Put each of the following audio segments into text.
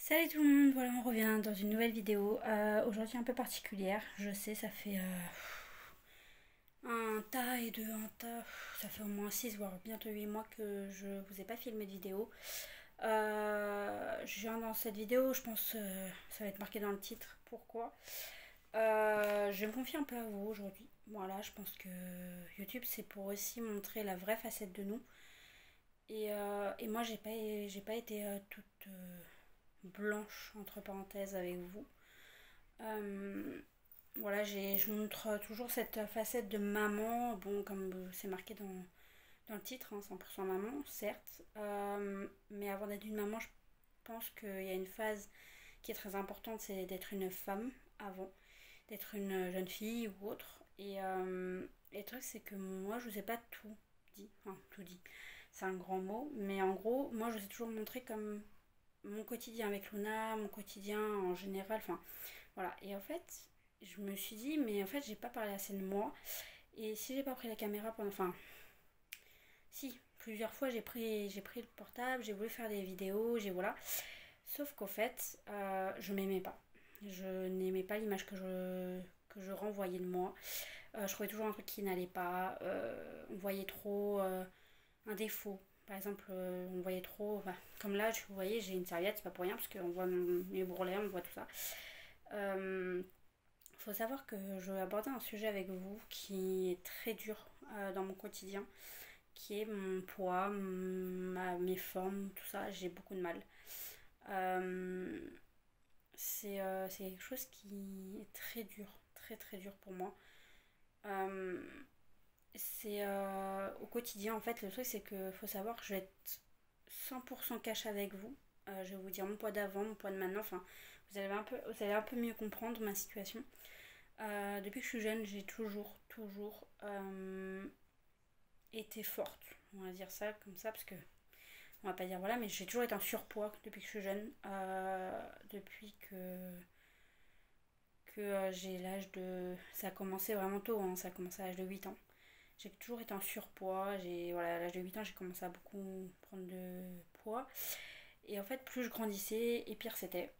Salut tout le monde, voilà on revient dans une nouvelle vidéo, aujourd'hui un peu particulière, je sais ça fait un tas et deux, un tas, ça fait au moins 6 voire bientôt 8 mois que je vous ai pas filmé de vidéo. Je viens dans cette vidéo, je pense ça va être marqué dans le titre, pourquoi. Je vais me confier un peu à vous aujourd'hui, voilà je pense que YouTube c'est pour aussi montrer la vraie facette de nous. Et moi j'ai pas été toute blanche entre parenthèses avec vous. Euh, voilà, je montre toujours cette facette de maman, bon, comme c'est marqué dans le titre, hein, 100% maman, certes. Mais avant d'être une maman, je pense qu'il y a une phase qui est très importante, c'est d'être une femme avant, d'être une jeune fille ou autre. Et le truc, c'est que moi, je vous ai pas tout dit, enfin, tout dit. C'est un grand mot, mais en gros, moi, je vous ai toujours montré comme mon quotidien avec Luna, mon quotidien en général, enfin voilà. Et en fait, je me suis dit, mais en fait, j'ai pas parlé assez de moi. Et si j'ai pas pris la caméra pendant. Enfin, si, plusieurs fois j'ai pris le portable, j'ai voulu faire des vidéos, j'ai voilà. Sauf qu'au fait, je m'aimais pas. Je n'aimais pas l'image que je renvoyais de moi. Je trouvais toujours un truc qui n'allait pas. On voyait trop un défaut. Par exemple, on voyait trop. Bah, comme là, vous voyez, j'ai une serviette, c'est pas pour rien, parce qu'on voit mes bourrelets, on voit tout ça. Euh, Faut savoir que je vais aborder un sujet avec vous qui est très dur dans mon quotidien, qui est mon poids, mes formes, tout ça. J'ai beaucoup de mal. Euh, c'est quelque chose qui est très dur, très très dur pour moi. Euh, c'est au quotidien, en fait, le truc c'est que faut savoir que je vais être 100% cash avec vous. Je vais vous dire mon poids d'avant, mon poids de maintenant. Enfin, vous allez un peu mieux comprendre ma situation. Depuis que je suis jeune, j'ai toujours été forte. On va dire ça comme ça, parce que on va pas dire voilà, mais j'ai toujours été en surpoids depuis que je suis jeune. Depuis que j'ai l'âge de. Ça a commencé vraiment tôt, hein, ça a commencé à l'âge de 8 ans. J'ai toujours été en surpoids. Voilà, à l'âge de 8 ans, j'ai commencé à beaucoup prendre de poids. Et en fait, plus je grandissais, et pire c'était.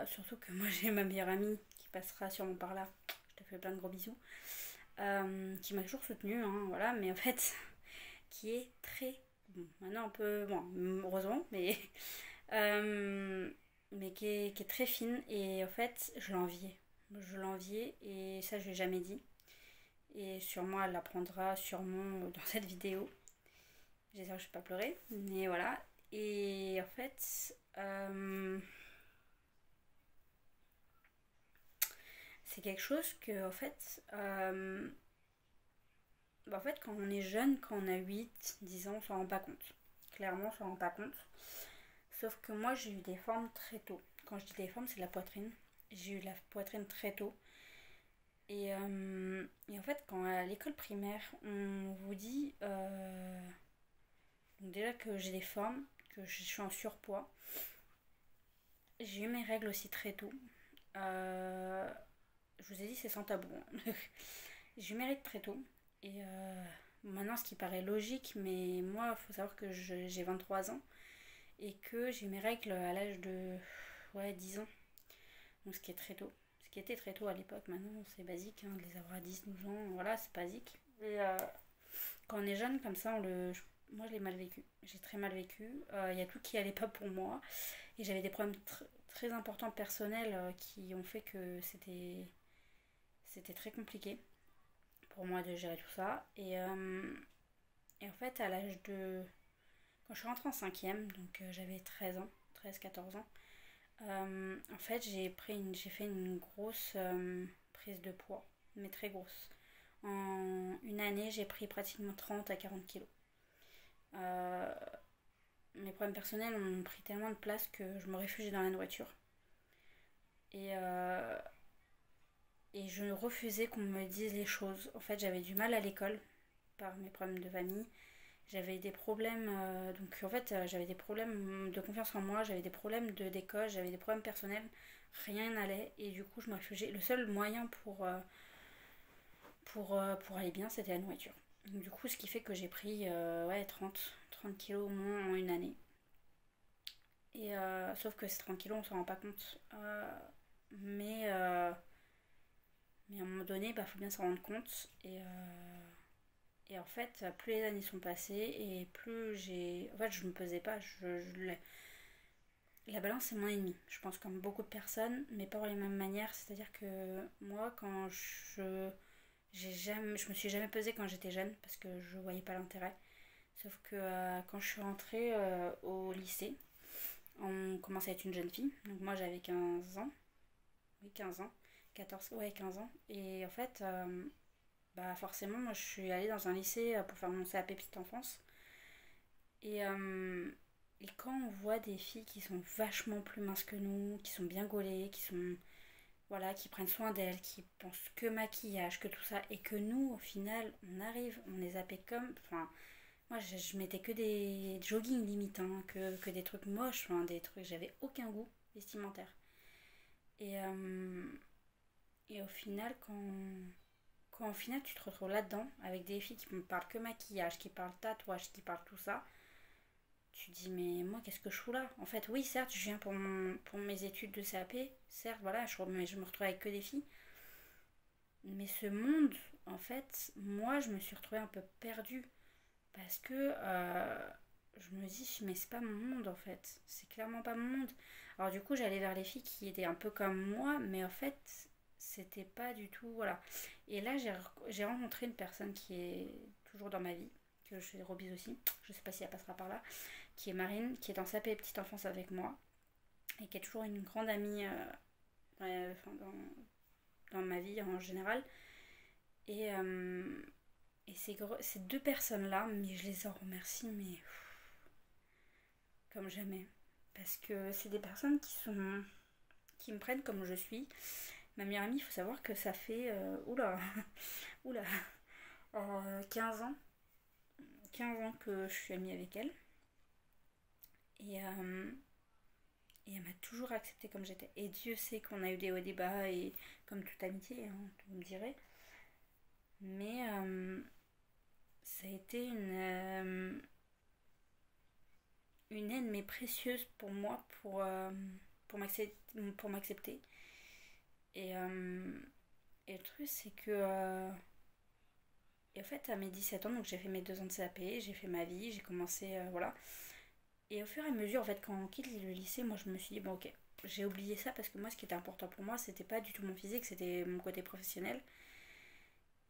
Surtout que moi, j'ai ma meilleure amie qui passera sûrement par là. Je te fais plein de gros bisous. Qui m'a toujours soutenue, hein, voilà, mais en fait, qui est très. Bon, maintenant un peu. Bon, heureusement, euh, mais qui est très fine, et en fait, je l'enviais. Je l'enviais, et ça, je l'ai jamais dit. Et sûrement, elle l'apprendra sûrement dans cette vidéo. J'espère que je vais pas pleurer, mais voilà. Et en fait, c'est quelque chose que, en fait, quand on est jeune, quand on a 8 10 ans, on s'en rend pas compte. Clairement, on s'en rend pas compte. Sauf que moi, j'ai eu des formes très tôt. Quand je dis des formes, c'est de la poitrine. J'ai eu de la poitrine très tôt. Et en fait, quand à l'école primaire, on vous dit donc déjà que j'ai des formes, que je suis en surpoids, j'ai eu mes règles aussi très tôt. Euh, je vous ai dit, c'est sans tabou, hein. J'ai eu mes règles très tôt. Et maintenant, ce qui paraît logique, mais moi, il faut savoir que j'ai 23 ans et que j'ai eu mes règles à l'âge de ouais, 10 ans. Donc, ce qui est très tôt. Ce qui était très tôt à l'époque. Maintenant, c'est basique, hein, de les avoir à 10 12 ans. Voilà, c'est basique. Et quand on est jeune comme ça, moi, je l'ai mal vécu. J'ai très mal vécu. Il y a tout qui allait pas pour moi. Et j'avais des problèmes très importants personnels qui ont fait que c'était très compliqué pour moi de gérer tout ça. Et en fait, à l'âge de. Quand je suis rentrée en cinquième, donc j'avais 13 ans, 13 14 ans, en fait, j'ai fait une grosse prise de poids, mais très grosse. En une année, j'ai pris pratiquement 30 à 40 kilos. Euh, Mes problèmes personnels ont pris tellement de place que je me réfugiais dans la nourriture. Et, et je refusais qu'on me dise les choses. En fait, j'avais du mal à l'école par mes problèmes de famille. J'avais des problèmes, donc en fait, j'avais des problèmes de confiance en moi, j'avais des problèmes d'école, j'avais des problèmes personnels, rien n'allait, et du coup, je me réfugiais. Le seul moyen pour aller bien, c'était la nourriture. Donc, du coup, ce qui fait que j'ai pris ouais, 30 kilos au moins en une année. Et sauf que c'est tranquille, on s'en rend pas compte. Mais, euh, mais à un moment donné, bah, faut bien s'en rendre compte. Et en fait, plus les années sont passées et plus j'ai. En fait, je me pesais pas. La balance, c'est mon ennemi. Je pense comme beaucoup de personnes, mais pas de la même manière. C'est-à-dire que moi, quand je me suis jamais pesée quand j'étais jeune parce que je voyais pas l'intérêt. Sauf que quand je suis rentrée au lycée, on commençait à être une jeune fille. Donc moi, j'avais 15 ans. Oui, 15 ans. 14, ouais, 15 ans. Et en fait, bah forcément, moi, je suis allée dans un lycée pour faire mon CAP petite enfance. Et, euh, et quand on voit des filles qui sont vachement plus minces que nous, qui sont bien gaulées, qui sont voilà, qui prennent soin d'elles, qui pensent que maquillage, que tout ça, et que nous, au final, on arrive, on les appelle comme, enfin, moi, je mettais que des joggings limite, hein, que des trucs moches, enfin, des trucs, j'avais aucun goût vestimentaire. Et, euh, et au final, quand au final tu te retrouves là-dedans, avec des filles qui me parlent que maquillage, qui parlent tatouage, qui parlent tout ça, tu te dis, mais moi, qu'est-ce que je fous là? En fait, oui, certes, je viens pour mes études de CAP, certes, voilà, mais je me retrouve avec que des filles. Mais ce monde, en fait, moi, je me suis retrouvée un peu perdue. Parce que je me dis, mais c'est pas mon monde en fait. C'est clairement pas mon monde. Alors du coup, j'allais vers les filles qui étaient un peu comme moi, mais en fait, c'était pas du tout. Voilà. Et là, j'ai rencontré une personne qui est toujours dans ma vie, que je fais des gros bisous aussi. Je sais pas si elle passera par là. Qui est Marine, qui est dans sa petite enfance avec moi. Et qui est toujours une grande amie enfin, dans ma vie en général. Et, et ces deux personnes-là, mais je les en remercie, mais comme jamais. Parce que c'est des personnes qui me prennent comme je suis. Ma meilleure amie, il faut savoir que ça fait oula, oula, 15 ans, 15 ans que je suis amie avec elle. Et, et elle m'a toujours acceptée comme j'étais. Et Dieu sait qu'on a eu des hauts et des bas, et comme toute amitié, hein, vous me direz. Mais ça a été une aide mais précieuse pour moi pour m'accepter. Et, euh, et le truc c'est que et en fait à mes 17 ans donc j'ai fait mes 2 ans de CAP, j'ai fait ma vie, j'ai commencé voilà. Et au fur et à mesure en fait quand on quitte le lycée, moi je me suis dit bon ok, j'ai oublié ça parce que moi ce qui était important pour moi c'était pas du tout mon physique, c'était mon côté professionnel.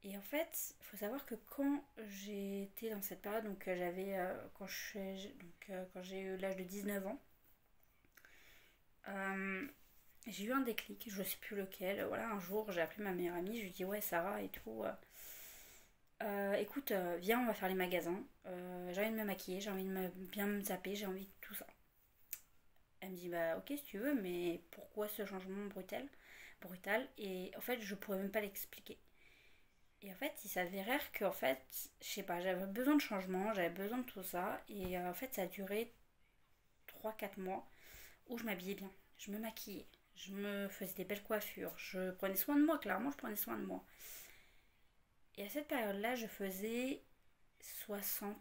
Et en fait, il faut savoir que quand j'étais dans cette période, donc quand j'ai eu l'âge de 19 ans, euh, j'ai eu un déclic, je sais plus lequel. Voilà, un jour, j'ai appelé ma meilleure amie, je lui ai dit ouais Sarah et tout. Écoute, viens, on va faire les magasins. J'ai envie de me maquiller, j'ai envie de bien me zapper, j'ai envie de tout ça. Elle me dit bah ok si tu veux, mais pourquoi ce changement brutal. Et en fait, je pourrais même pas l'expliquer. Et en fait, il s'avérait que, en fait, je sais pas, j'avais besoin de changement, j'avais besoin de tout ça. Et en fait, ça a duré 3 4 mois où je m'habillais bien. Je me maquillais, je me faisais des belles coiffures, je prenais soin de moi, clairement, je prenais soin de moi. Et à cette période-là, je faisais 60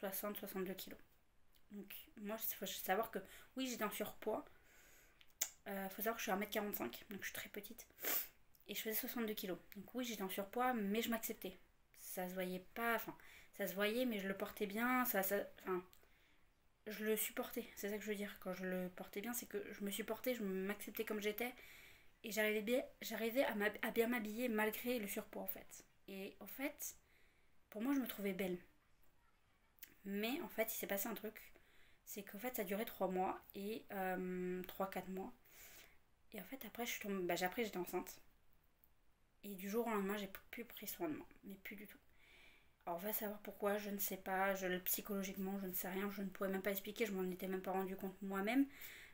62 kilos. Donc, moi, il faut savoir que, oui, j'étais en surpoids. Faut savoir que je suis 1m45, donc je suis très petite. Et je faisais 62 kilos. Donc oui, j'étais en surpoids, mais je m'acceptais. Ça se voyait pas, enfin, ça se voyait, mais je le portais bien, enfin, je le supportais. C'est ça que je veux dire. Quand je le portais bien, c'est que je me supportais, je m'acceptais comme j'étais. Et j'arrivais à bien m'habiller malgré le surpoids, en fait. Et en fait, pour moi, je me trouvais belle. Mais en fait, il s'est passé un truc. C'est qu'en fait, ça a duré 3 mois et 3 4 mois. Et en fait, après, je suis tombée, après, j'étais enceinte. Et du jour au lendemain, j'ai plus pris soin de moi. Mais plus du tout. Alors, on va savoir pourquoi, je ne sais pas. Psychologiquement, je ne sais rien. Je ne pourrais même pas expliquer. Je m'en étais même pas rendu compte moi-même.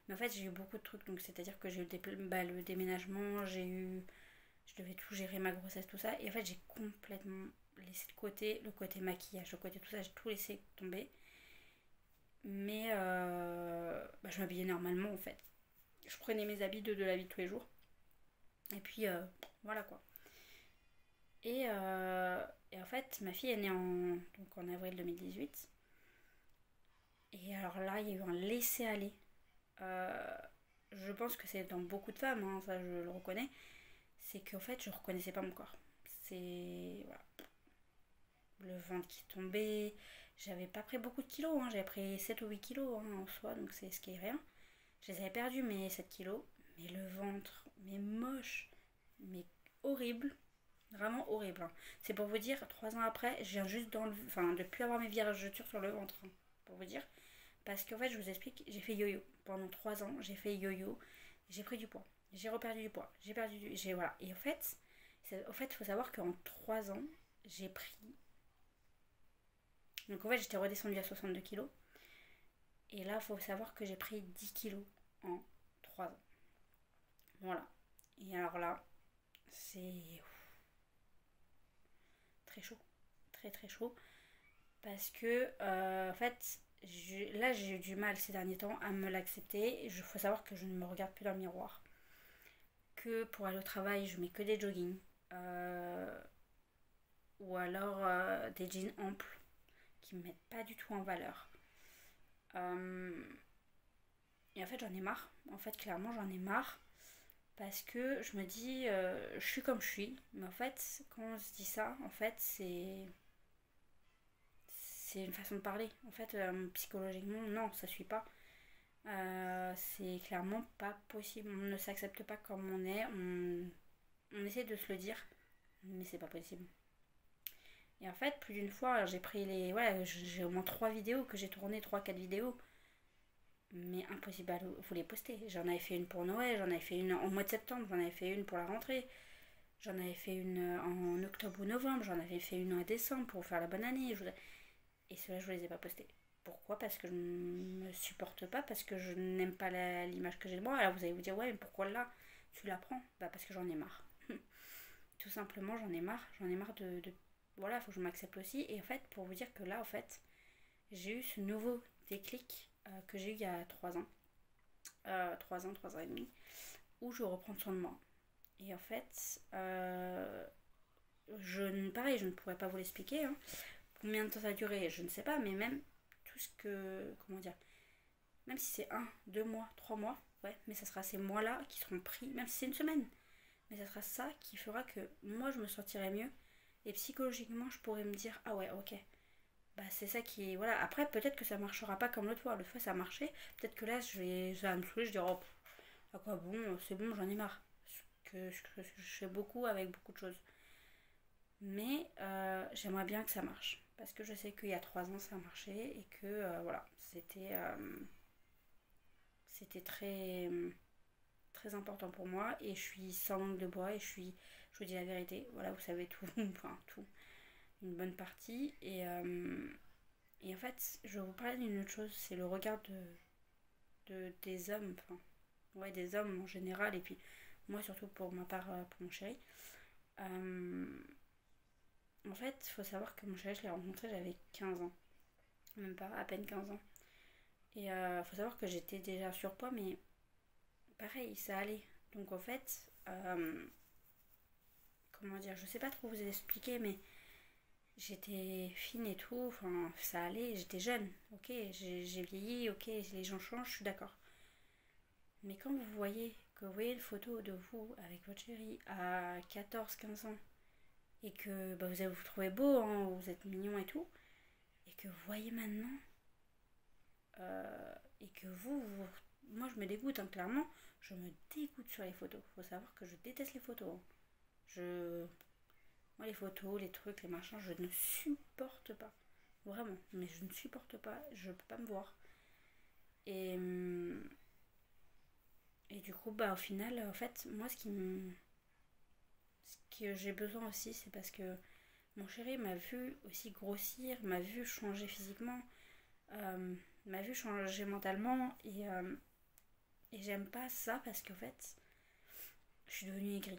Mais en fait, j'ai eu beaucoup de trucs. Donc, c'est-à-dire que j'ai eu le déménagement. Je devais tout gérer, ma grossesse, tout ça. Et en fait, j'ai complètement laissé de côté le côté maquillage, le côté tout ça. J'ai tout laissé tomber. Mais je m'habillais normalement, en fait. Je prenais mes habits de la vie de tous les jours. Et puis, voilà quoi. Et en fait, ma fille est née en avril 2018. Et alors là, il y a eu un laisser-aller euh, je pense que c'est dans beaucoup de femmes, hein, ça je le reconnais, c'est qu'en fait je reconnaissais pas mon corps. C'est voilà, le ventre qui tombait, j'avais pas pris beaucoup de kilos, hein, j'avais pris 7 ou 8 kilos hein, en soi, donc c'est ce qui est rien. Je les avais perdus mes 7 kilos, mais le ventre, mais moche, mais horrible, vraiment horrible. Hein. C'est pour vous dire, 3 ans après, je viens juste d'enlever, enfin de plus avoir mes vergetures sur le ventre, hein, pour vous dire. Parce qu'en fait, je vous explique, j'ai fait yo-yo. Pendant 3 ans, j'ai fait yo-yo. J'ai pris du poids. J'ai reperdu du poids. J'ai perdu du. Voilà. Et il faut savoir qu'en 3 ans, j'ai pris. Donc en fait, j'étais redescendue à 62 kilos. Et là, il faut savoir que j'ai pris 10 kilos en 3 ans. Voilà. Et alors là, c'est très chaud. Très très chaud. Parce que, en fait, là, j'ai eu du mal ces derniers temps à me l'accepter. Il faut savoir que je ne me regarde plus dans le miroir. Que pour aller au travail, je mets que des joggings. Ou alors des jeans amples qui me mettent pas du tout en valeur. Euh, et en fait, j'en ai marre. En fait, clairement, j'en ai marre. Parce que je me dis, je suis comme je suis. Mais en fait, quand on se dit ça, en fait, c'est une façon de parler. En fait, psychologiquement, non, ça suit pas. C'est clairement pas possible. On ne s'accepte pas comme on est. On essaie de se le dire, mais c'est pas possible. Et en fait, plus d'une fois, j'ai pris les. Voilà, j'ai au moins 3 vidéos que j'ai tournées, 3 4 vidéos. Mais impossible à vous les poster. J'en avais fait une pour Noël, j'en avais fait une en mois de septembre, j'en avais fait une pour la rentrée. J'en avais fait une en octobre ou novembre, j'en avais fait une en décembre pour faire la bonne année. Et ceux-là, je ne les ai pas postés. Pourquoi? Parce que je ne me supporte pas, parce que je n'aime pas l'image que j'ai de moi. Alors vous allez vous dire, ouais, mais pourquoi là tu la prends? Bah parce que j'en ai marre. Tout simplement, j'en ai marre. J'en ai marre voilà, il faut que je m'accepte aussi. Et en fait, pour vous dire que là, en fait, j'ai eu ce nouveau déclic que j'ai eu il y a 3 ans. 3 ans et demi, où je reprends soin de moi. Et en fait, pareil, je ne pourrais pas vous l'expliquer. Hein. Combien de temps ça a duré, je ne sais pas, mais même tout ce que. Comment dire? Même si c'est 1, 2 mois, 3 mois, ouais, mais ça sera ces mois-là qui seront pris, même si c'est une semaine. Mais ça sera ça qui fera que moi je me sentirai mieux. Et psychologiquement, je pourrais me dire, ah ouais, ok. Bah c'est ça qui est. Voilà, après peut-être que ça marchera pas comme l'autre fois. L'autre fois ça a marché. Peut-être que là, ça va me saouler, je dirais, oh, à quoi bon, c'est bon, j'en ai marre. Ce que je fais beaucoup avec beaucoup de choses. Mais j'aimerais bien que ça marche. Parce que je sais qu'il y a 3 ans ça a marché et que voilà, c'était très, très important pour moi. Et je suis sans langue de bois et je vous dis la vérité. Voilà, vous savez tout, enfin tout, une bonne partie. Et en fait, je vais vous parler d'une autre chose, c'est le regard des hommes, enfin, ouais, des hommes en général, et puis moi surtout pour ma part, pour mon chéri. Euh, En fait, il faut savoir que mon chéri, je l'ai rencontré, j'avais 15 ans. Même pas, à peine 15 ans. Et il faut savoir que j'étais déjà surpoids, mais pareil, ça allait. Donc en fait, comment dire, je sais pas trop vous expliquer, mais j'étais fine et tout, enfin, ça allait, j'étais jeune, ok, j'ai vieilli, ok, les gens changent, je suis d'accord. Mais quand vous voyez une photo de vous avec votre chéri à 14 15 ans, et que bah, vous trouvez beau, hein, vous êtes mignon et tout, et que vous voyez maintenant, et que moi je me dégoûte, hein, clairement, je me dégoûte sur les photos. Faut savoir que je déteste les photos. Hein. Moi les photos, les trucs, les machins, je ne supporte pas. Vraiment, mais je ne supporte pas, je peux pas me voir. Et, et du coup, bah au final, en fait, moi ce que j'ai besoin aussi, c'est parce que mon chéri m'a vu aussi grossir, m'a vu changer physiquement, m'a vu changer mentalement et j'aime pas ça parce qu'en fait, je suis devenue aigrie.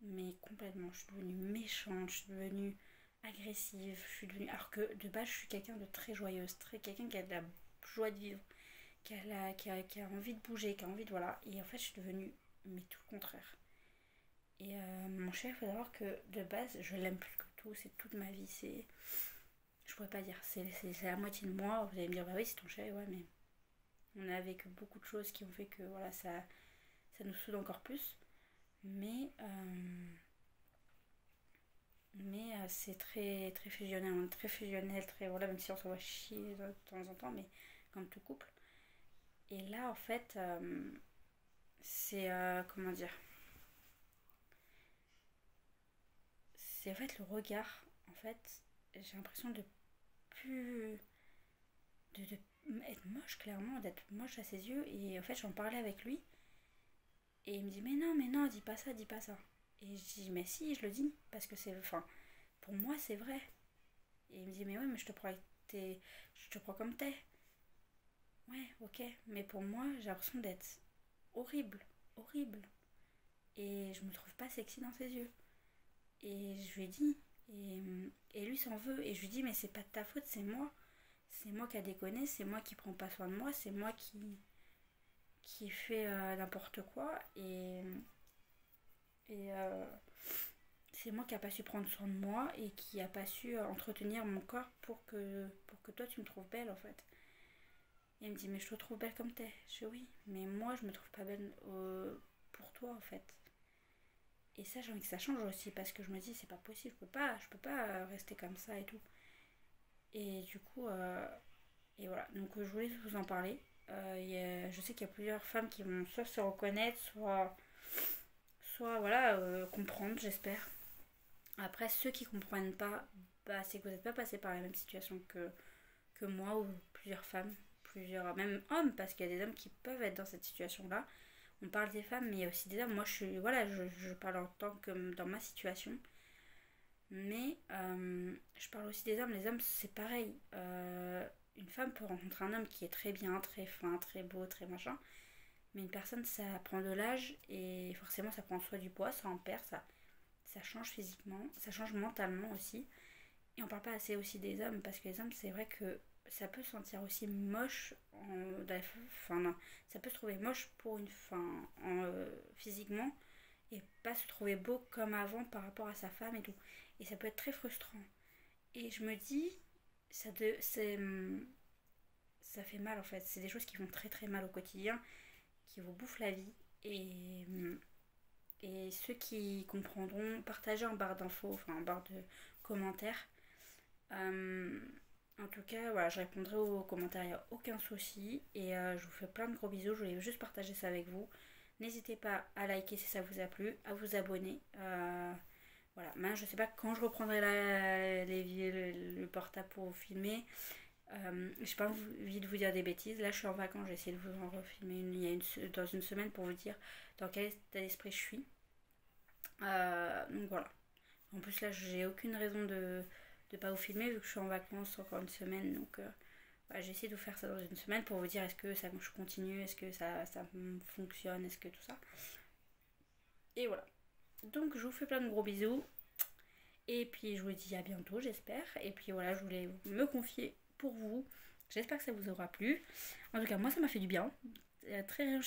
Mais complètement, je suis devenue méchante, je suis devenue agressive, je suis devenue. Alors que de base, je suis quelqu'un de très joyeuse, quelqu'un qui a de la joie de vivre, qui a envie de bouger, qui a envie de. Voilà. Et en fait, je suis devenue mais tout le contraire. Et mon chef, il faut savoir que de base, je l'aime plus que tout, c'est toute ma vie, c'est. Je pourrais pas dire, c'est la moitié de moi. Vous allez me dire, bah oui, c'est ton chef, ouais, mais On a vécu beaucoup de choses qui ont fait que voilà, ça nous soude encore plus. Mais, c'est très, très fusionnel, on est très fusionnel, très, voilà, même si on se voit chier de temps en temps, mais comme tout couple. Et là, en fait, c'est, comment dire, c'est en fait le regard, en fait, j'ai l'impression de plus, de être moche, clairement, d'être moche à ses yeux. Et en fait, j'en parlais avec lui, et il me dit, mais non, dis pas ça, dis pas ça. Et je dis, mais si, je le dis, parce que c'est, enfin, pour moi, c'est vrai. Et il me dit, mais ouais, mais je te crois comme t'es. Ouais, ok, mais pour moi, j'ai l'impression d'être horrible, horrible. Et je me trouve pas sexy dans ses yeux. Et je lui ai dit, et lui s'en veut. Et je lui dis, mais c'est pas de ta faute, c'est moi. C'est moi qui a déconné, c'est moi qui prends pas soin de moi, c'est moi qui fait n'importe quoi. Et c'est moi qui a pas su prendre soin de moi et qui a pas su entretenir mon corps pour que toi tu me trouves belle en fait. Et il me dit, mais je te trouve belle comme t'es. Je dis, oui, mais moi je me trouve pas belle pour toi en fait. Et ça, j'ai envie que ça change aussi parce que je me dis, c'est pas possible, je peux pas rester comme ça et tout. Et du coup, et voilà. Donc je voulais vous en parler. Je sais qu'il y a plusieurs femmes qui vont soit se reconnaître, soit voilà, comprendre, j'espère. Après, ceux qui comprennent pas, bah, c'est que vous n'êtes pas passé par la même situation que moi ou plusieurs femmes, plusieurs, même hommes, parce qu'il y a des hommes qui peuvent être dans cette situation-là. On parle des femmes, mais il y a aussi des hommes. Moi, voilà, je parle en tant que dans ma situation. Mais je parle aussi des hommes. Les hommes, c'est pareil. Une femme peut rencontrer un homme qui est très bien, très fin, très beau, très machin. Mais une personne, ça prend de l'âge et forcément, ça prend soit du poids, ça en perd, ça change physiquement, ça change mentalement aussi. Et on parle pas assez aussi des hommes parce que les hommes, c'est vrai que ça peut se sentir aussi moche enfin, non, ça peut se trouver moche pour une fin physiquement et pas se trouver beau comme avant par rapport à sa femme et tout. Et ça peut être très frustrant. Et je me dis, ça fait mal en fait. C'est des choses qui font très très mal au quotidien, qui vous bouffent la vie. Et ceux qui comprendront, partagez en barre d'infos, enfin en barre de commentaires. Euh, En tout cas, voilà, je répondrai aux commentaires, il n'y a aucun souci. Et je vous fais plein de gros bisous. Je voulais juste partager ça avec vous. N'hésitez pas à liker si ça vous a plu, à vous abonner. Voilà, maintenant je sais pas quand je reprendrai le portable pour vous filmer. J'ai pas envie de vous dire des bêtises. Là, je suis en vacances, j'ai essayé de vous en refilmer dans une semaine pour vous dire dans quel état d'esprit je suis. Donc voilà. En plus, là, j'ai aucune raison de pas vous filmer vu que je suis en vacances encore une semaine. Donc, voilà, j'ai essayé de vous faire ça dans une semaine pour vous dire est-ce que je continue, est-ce que ça fonctionne, est-ce que tout ça. Et voilà. Donc, je vous fais plein de gros bisous. Et puis, je vous dis à bientôt, j'espère. Et puis, voilà, je voulais me confier pour vous. J'espère que ça vous aura plu. En tout cas, moi, ça m'a fait du bien. Très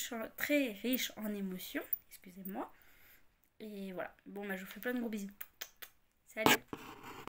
riche en émotions. Excusez-moi. Et voilà. Bon, bah, je vous fais plein de gros bisous. Salut!